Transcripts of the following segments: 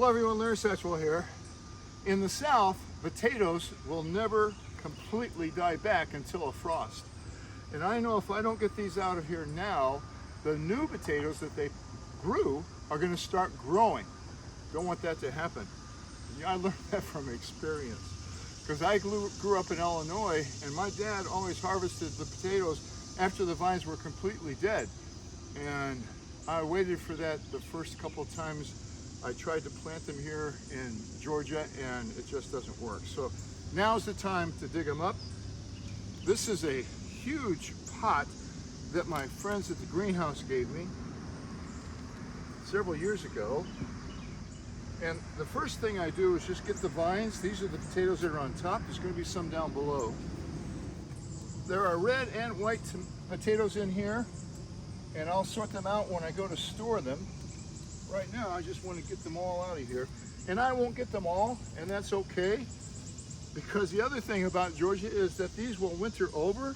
Hello everyone, Larry Satchwell here. In the South, potatoes will never completely die back until a frost. And I know if I don't get these out of here now, the new potatoes that they grew are going to start growing. Don't want that to happen. I learned that from experience. Because I grew up in Illinois, and my dad always harvested the potatoes after the vines were completely dead. And I waited for that the first couple of times I tried to plant them here in Georgia, and it just doesn't work. So now's the time to dig them up. This is a huge pot that my friends at the greenhouse gave me several years ago. And the first thing I do is just get the vines. These are the potatoes that are on top. There's going to be some down below. There are red and white potatoes in here, and I'll sort them out when I go to store them. Right now, I just want to get them all out of here. And I won't get them all, and that's okay. Because the other thing about Georgia is that these will winter over,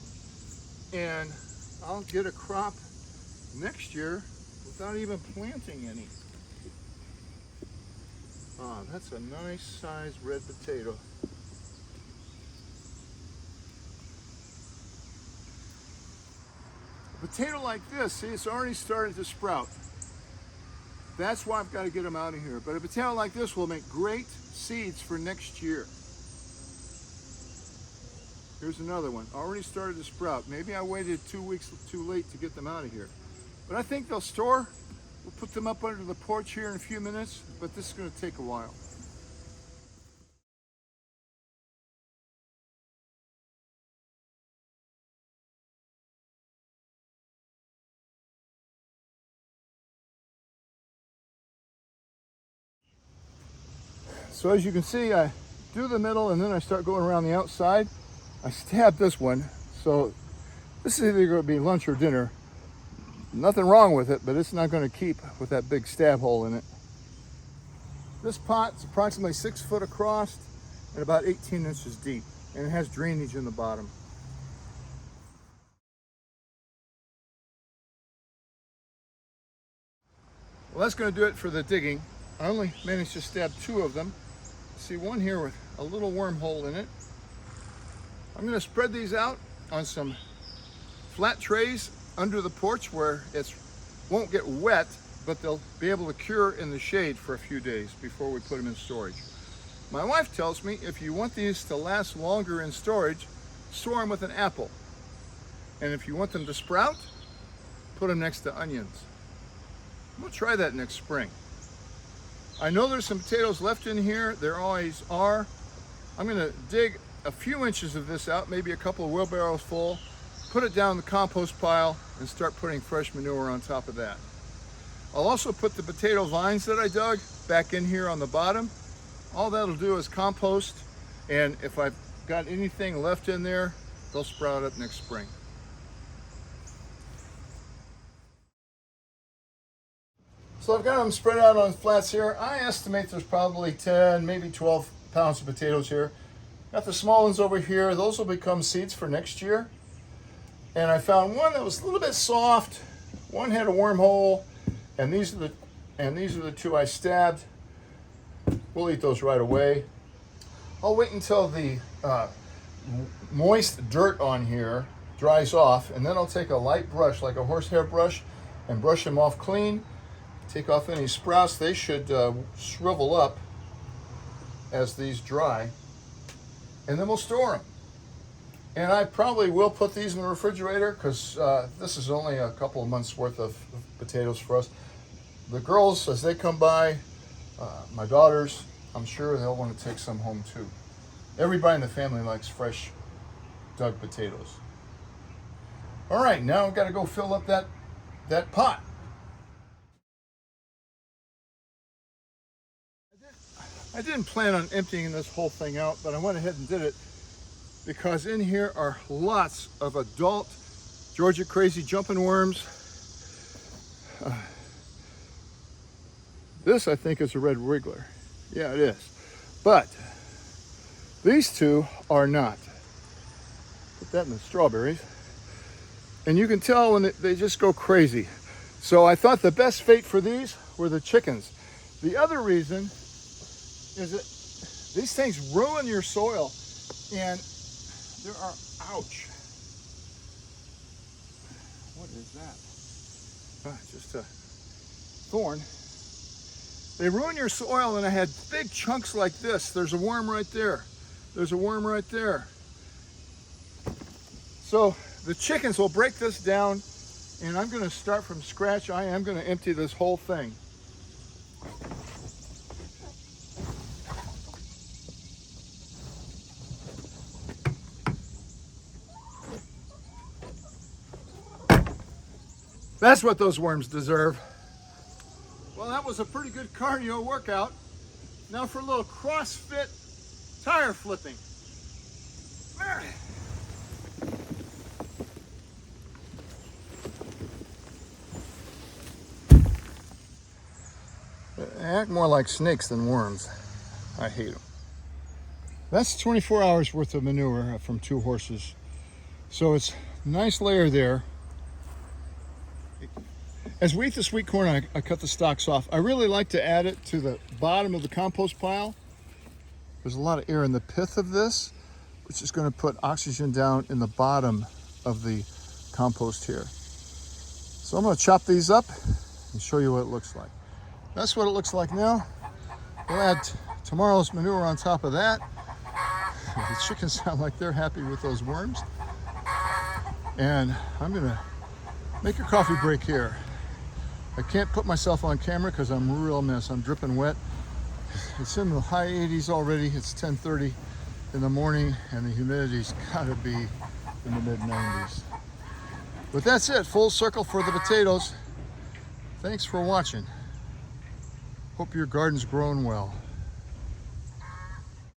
and I'll get a crop next year without even planting any. Ah, that's a nice sized red potato. A potato like this, see, it's already started to sprout. That's why I've got to get them out of here. But a potato like this will make great seeds for next year. Here's another one, already started to sprout. Maybe I waited 2 weeks too late to get them out of here. But I think they'll store. We'll put them up under the porch here in a few minutes, but this is going to take a while. So as you can see, I do the middle and then I start going around the outside. I stab this one. So this is either going to be lunch or dinner. Nothing wrong with it, but it's not going to keep with that big stab hole in it. This pot is approximately 6 foot across and about 18 inches deep, and it has drainage in the bottom. Well, that's going to do it for the digging. I only managed to stab 2 of them. See one here with a little wormhole in it. I'm going to spread these out on some flat trays under the porch where it won't get wet, but they'll be able to cure in the shade for a few days before we put them in storage. My wife tells me if you want these to last longer in storage, store them with an apple. And if you want them to sprout, put them next to onions. We'll try that next spring. I know there's some potatoes left in here. There always are. I'm going to dig a few inches of this out, maybe a couple of wheelbarrows full, put it down in the compost pile, and start putting fresh manure on top of that. I'll also put the potato vines that I dug back in here on the bottom. All that'll do is compost, and if I've got anything left in there, they'll sprout up next spring. So I've got them spread out on flats here. I estimate there's probably 10, maybe 12 pounds of potatoes here. Got the small ones over here. Those will become seeds for next year. And I found one that was a little bit soft. One had a wormhole, and these are the 2 I stabbed. We'll eat those right away. I'll wait until the moist dirt on here dries off, and then I'll take a light brush, like a horsehair brush, and brush them off clean. Take off any sprouts. They should shrivel up as these dry, and then we'll store them. And I probably will put these in the refrigerator because this is only a couple of months worth of potatoes for us. The girls, as they come by, my daughters, I'm sure they'll want to take some home too. Everybody in the family likes fresh dug potatoes. All right, now I've got to go fill up that pot. I didn't plan on emptying this whole thing out, but I went ahead and did it because in here are lots of adult Georgia crazy jumping worms. This I think is a red wriggler. Yeah, it is. But these 2 are not. Put that in the strawberries. And you can tell when they just go crazy. So I thought the best fate for these were the chickens. The other reason is that these things ruin your soil, and there are, ouch. What is that? Just a thorn. They ruin your soil, and I had big chunks like this. There's a worm right there. There's a worm right there. So the chickens will break this down, and I'm gonna start from scratch. I am gonna empty this whole thing. That's what those worms deserve. Well, that was a pretty good cardio workout. Now for a little CrossFit tire flipping. They act more like snakes than worms. I hate them. That's 24 hours worth of manure from 2 horses. So it's a nice layer there. As we eat the sweet corn, I cut the stalks off. I really like to add it to the bottom of the compost pile. There's a lot of air in the pith of this, which is going to put oxygen down in the bottom of the compost here. So I'm going to chop these up and show you what it looks like. That's what it looks like now. We'll add tomorrow's manure on top of that. The chickens sound like they're happy with those worms. And I'm going to make a coffee break here. I can't put myself on camera because I'm a real mess. I'm dripping wet. It's in the high 80s already. It's 10:30 in the morning, and the humidity's got to be in the mid 90s. But that's it. Full circle for the potatoes. Thanks for watching. Hope your garden's growing well.